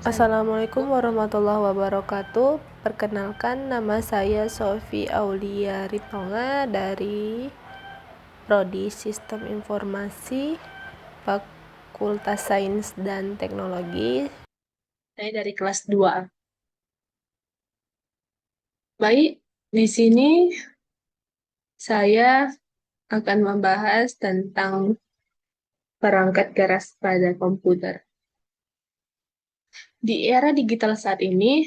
Assalamualaikum warahmatullahi wabarakatuh. Perkenalkan, nama saya Sofi Aulia Ritonga dari Prodi Sistem Informasi Fakultas Sains dan Teknologi. Saya dari kelas 2A. Baik, di sini saya akan membahas tentang perangkat keras pada komputer. Di era digital saat ini,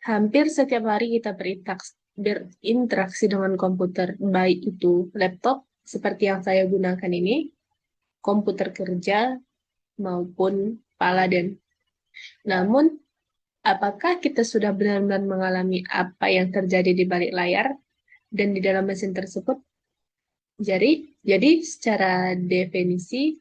hampir setiap hari kita berinteraksi dengan komputer, baik itu laptop seperti yang saya gunakan ini, komputer kerja, maupun Paladen. Namun, apakah kita sudah benar-benar mengalami apa yang terjadi di balik layar dan di dalam mesin tersebut? Jadi secara definisi,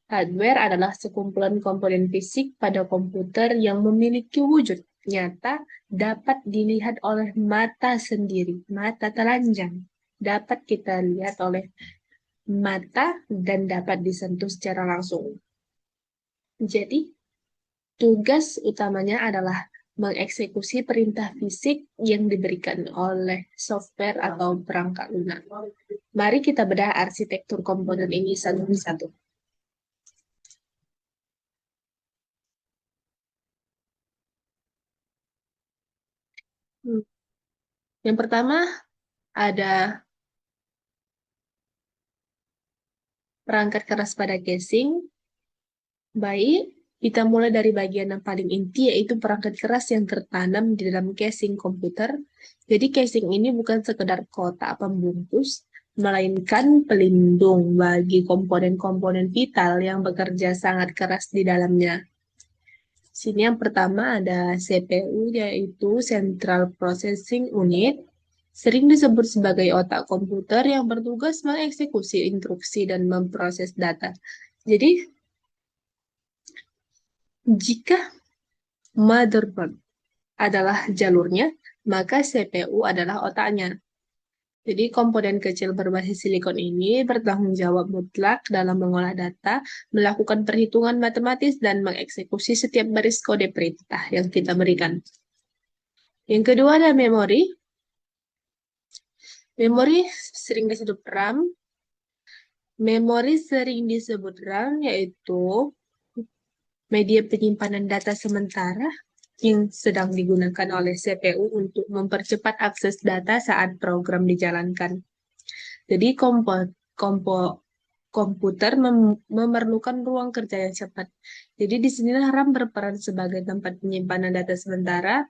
hardware adalah sekumpulan komponen fisik pada komputer yang memiliki wujud nyata, dapat dilihat oleh mata sendiri, mata telanjang, dapat kita lihat oleh mata dan dapat disentuh secara langsung. Jadi, tugas utamanya adalah mengeksekusi perintah fisik yang diberikan oleh software atau perangkat lunak. Mari kita bedah arsitektur komponen ini satu persatu. Yang pertama ada perangkat keras pada casing. Baik, kita mulai dari bagian yang paling inti, yaitu perangkat keras yang tertanam di dalam casing komputer. Jadi casing ini bukan sekedar kotak pembungkus, melainkan pelindung bagi komponen-komponen vital yang bekerja sangat keras di dalamnya. Sini yang pertama ada CPU, yaitu Central Processing Unit, sering disebut sebagai otak komputer yang bertugas mengeksekusi instruksi dan memproses data. Jadi, jika motherboard adalah jalurnya, maka CPU adalah otaknya. Jadi komponen kecil berbasis silikon ini bertanggung jawab mutlak dalam mengolah data, melakukan perhitungan matematis, dan mengeksekusi setiap baris kode perintah yang kita berikan. Yang kedua ada memori. Memori sering disebut RAM. Memori sering disebut RAM yaitu media penyimpanan data sementara yang sedang digunakan oleh CPU untuk mempercepat akses data saat program dijalankan. Jadi komputer memerlukan ruang kerja yang cepat. Jadi disinilah RAM berperan sebagai tempat penyimpanan data sementara.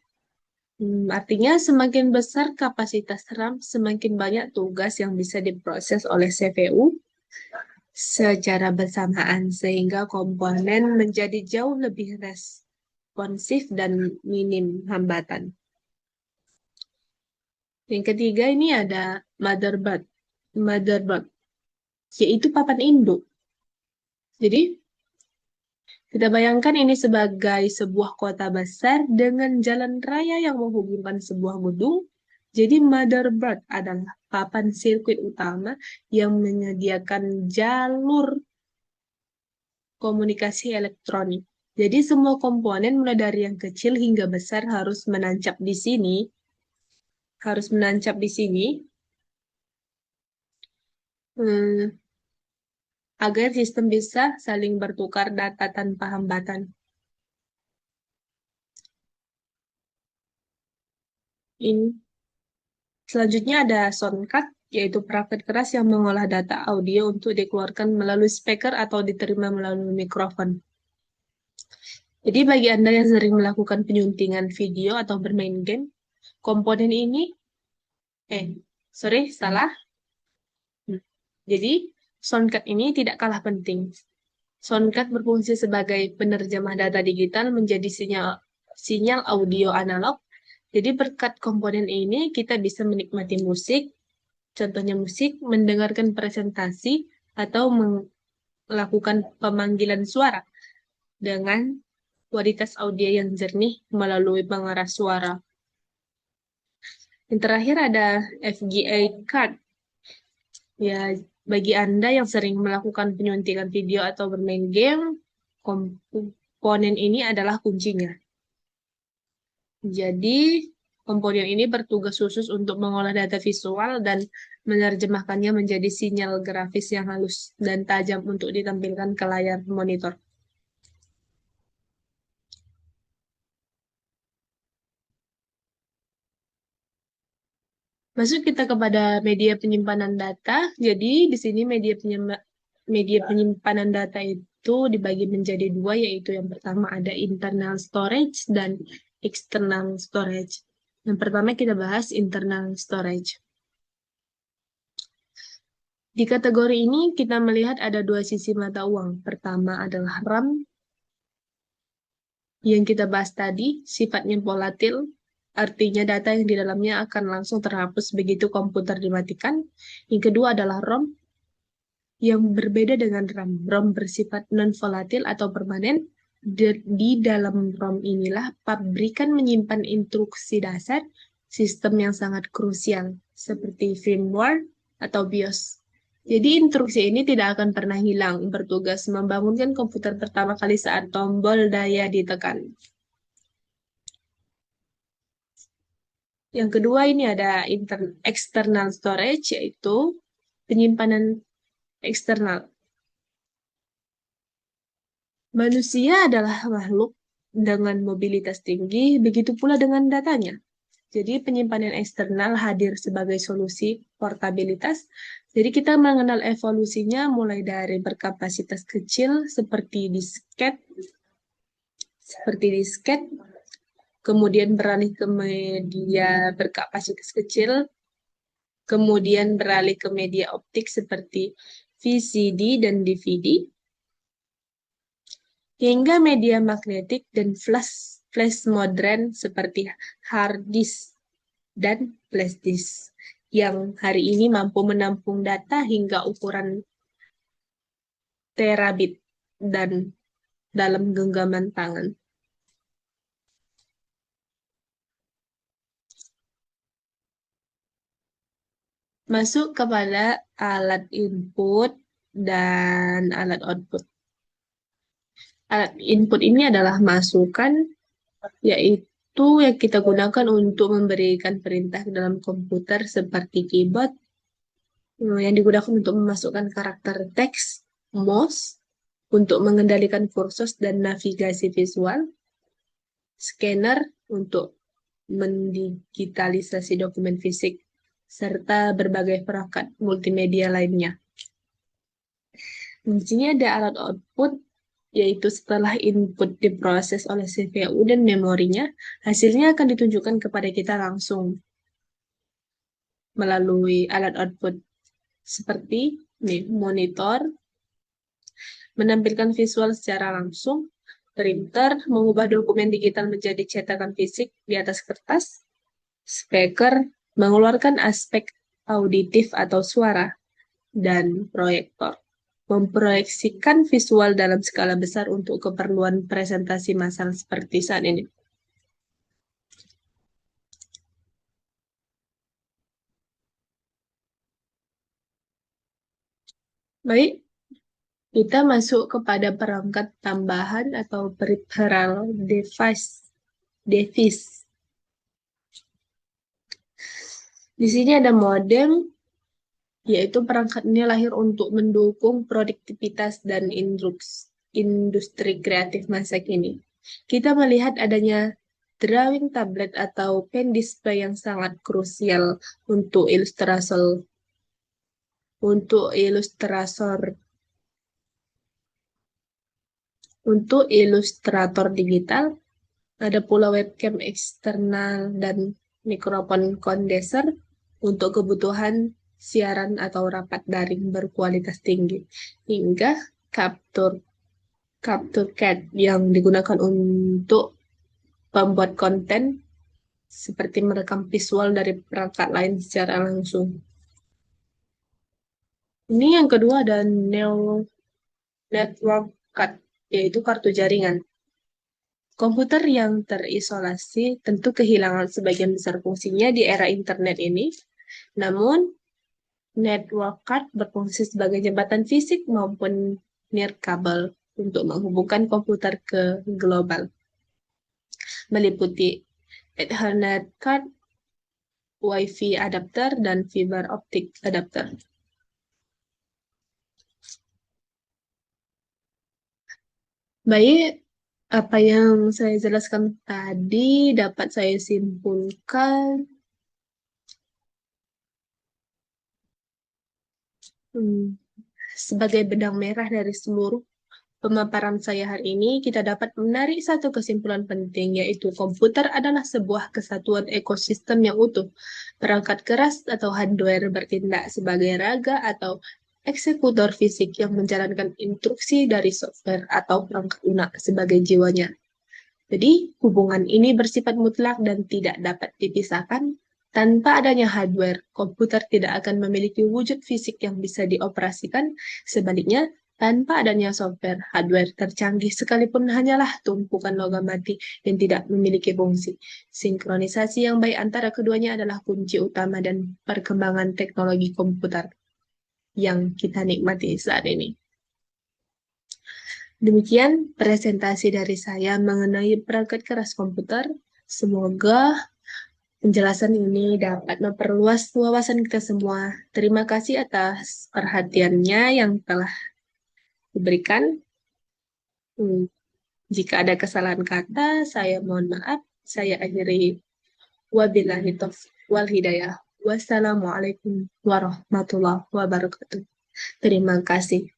Artinya semakin besar kapasitas RAM, semakin banyak tugas yang bisa diproses oleh CPU secara bersamaan, sehingga komponen menjadi jauh lebih responsif dan minim hambatan. Yang ketiga ini ada motherboard. Motherboard, yaitu papan induk. Jadi, kita bayangkan ini sebagai sebuah kota besar dengan jalan raya yang menghubungkan sebuah gedung. Jadi motherboard adalah papan sirkuit utama yang menyediakan jalur komunikasi elektronik. Jadi semua komponen mulai dari yang kecil hingga besar harus menancap di sini, agar sistem bisa saling bertukar data tanpa hambatan. Selanjutnya ada soundcard, yaitu perangkat keras yang mengolah data audio untuk dikeluarkan melalui speaker atau diterima melalui mikrofon. Jadi bagi Anda yang sering melakukan penyuntingan video atau bermain game, komponen ini, salah. Jadi, soundcard ini tidak kalah penting. Soundcard berfungsi sebagai penerjemah data digital menjadi sinyal audio analog. Jadi berkat komponen ini kita bisa menikmati musik, contohnya musik, mendengarkan presentasi, atau melakukan pemanggilan suara dengan kualitas audio yang jernih melalui pengeras suara. Yang terakhir ada FGA card. Ya, bagi Anda yang sering melakukan penyuntikan video atau bermain game, komponen ini adalah kuncinya. Jadi, komponen ini bertugas khusus untuk mengolah data visual dan menerjemahkannya menjadi sinyal grafis yang halus dan tajam untuk ditampilkan ke layar monitor. Masuk kita kepada media penyimpanan data. Jadi, di sini media penyimpanan data itu dibagi menjadi dua, yaitu yang pertama ada internal storage dan external storage. Yang pertama kita bahas internal storage. Di kategori ini kita melihat ada dua sisi mata uang. Pertama adalah RAM yang kita bahas tadi, sifatnya volatil, artinya data yang di dalamnya akan langsung terhapus begitu komputer dimatikan. Yang kedua adalah ROM yang berbeda dengan RAM. ROM bersifat non-volatil atau permanen. Di dalam ROM inilah pabrikan menyimpan instruksi dasar sistem yang sangat krusial seperti firmware atau BIOS. Jadi instruksi ini tidak akan pernah hilang, bertugas membangunkan komputer pertama kali saat tombol daya ditekan. Yang kedua ini ada external storage, yaitu penyimpanan eksternal. Manusia adalah makhluk dengan mobilitas tinggi, begitu pula dengan datanya. Jadi penyimpanan eksternal hadir sebagai solusi portabilitas. Jadi kita mengenal evolusinya mulai dari berkapasitas kecil seperti disket, kemudian beralih ke media berkapasitas kecil, kemudian beralih ke media optik seperti VCD dan DVD, hingga media magnetik dan flash modern seperti hard disk dan flash disk yang hari ini mampu menampung data hingga ukuran terabit dan dalam genggaman tangan. Masuk kepada alat input dan alat output. Alat input ini adalah masukan, yaitu yang kita gunakan untuk memberikan perintah ke dalam komputer seperti keyboard, yang digunakan untuk memasukkan karakter teks, mouse, untuk mengendalikan kursus dan navigasi visual, scanner untuk mendigitalisasi dokumen fisik, serta berbagai perangkat multimedia lainnya. Di sini ada alat output, yaitu setelah input diproses oleh CPU dan memorinya, hasilnya akan ditunjukkan kepada kita langsung melalui alat output seperti monitor, menampilkan visual secara langsung, printer, mengubah dokumen digital menjadi cetakan fisik di atas kertas, speaker, mengeluarkan aspek auditif atau suara, dan proyektor, memproyeksikan visual dalam skala besar untuk keperluan presentasi massal seperti saat ini. Baik, kita masuk kepada perangkat tambahan atau peripheral device. Di sini ada modem, yaitu perangkat ini lahir untuk mendukung produktivitas dan industri kreatif masa kini. Kita melihat adanya drawing tablet atau pen display yang sangat krusial untuk ilustrator digital. Ada pula webcam eksternal dan mikrofon kondenser untuk kebutuhan siaran atau rapat daring berkualitas tinggi, hingga capture card yang digunakan untuk pembuat konten seperti merekam visual dari perangkat lain secara langsung. Ini yang kedua ada network card, yaitu kartu jaringan. Komputer yang terisolasi tentu kehilangan sebagian besar fungsinya di era internet ini. Namun, network card berfungsi sebagai jembatan fisik maupun nirkabel untuk menghubungkan komputer ke global, meliputi Ethernet card, Wi-Fi adapter, dan fiber optic adapter. Baik, apa yang saya jelaskan tadi dapat saya simpulkan hmm, sebagai benang merah dari seluruh pemaparan saya hari ini, kita dapat menarik satu kesimpulan penting, yaitu komputer adalah sebuah kesatuan ekosistem yang utuh. Perangkat keras atau hardware bertindak sebagai raga atau eksekutor fisik yang menjalankan instruksi dari software atau perangkat lunak sebagai jiwanya. Jadi, hubungan ini bersifat mutlak dan tidak dapat dipisahkan. Tanpa adanya hardware, komputer tidak akan memiliki wujud fisik yang bisa dioperasikan. Sebaliknya, tanpa adanya software, hardware tercanggih sekalipun hanyalah tumpukan logam mati yang tidak memiliki fungsi. Sinkronisasi yang baik antara keduanya adalah kunci utama dan perkembangan teknologi komputer yang kita nikmati saat ini. Demikian presentasi dari saya mengenai perangkat keras komputer. Semoga penjelasan ini dapat memperluas wawasan kita semua. Terima kasih atas perhatiannya yang telah diberikan. Hmm, Jika ada kesalahan kata, saya mohon maaf. Saya akhiri. Wabillahi taufiq wal hidayah. Wassalamualaikum warahmatullahi wabarakatuh. Terima kasih.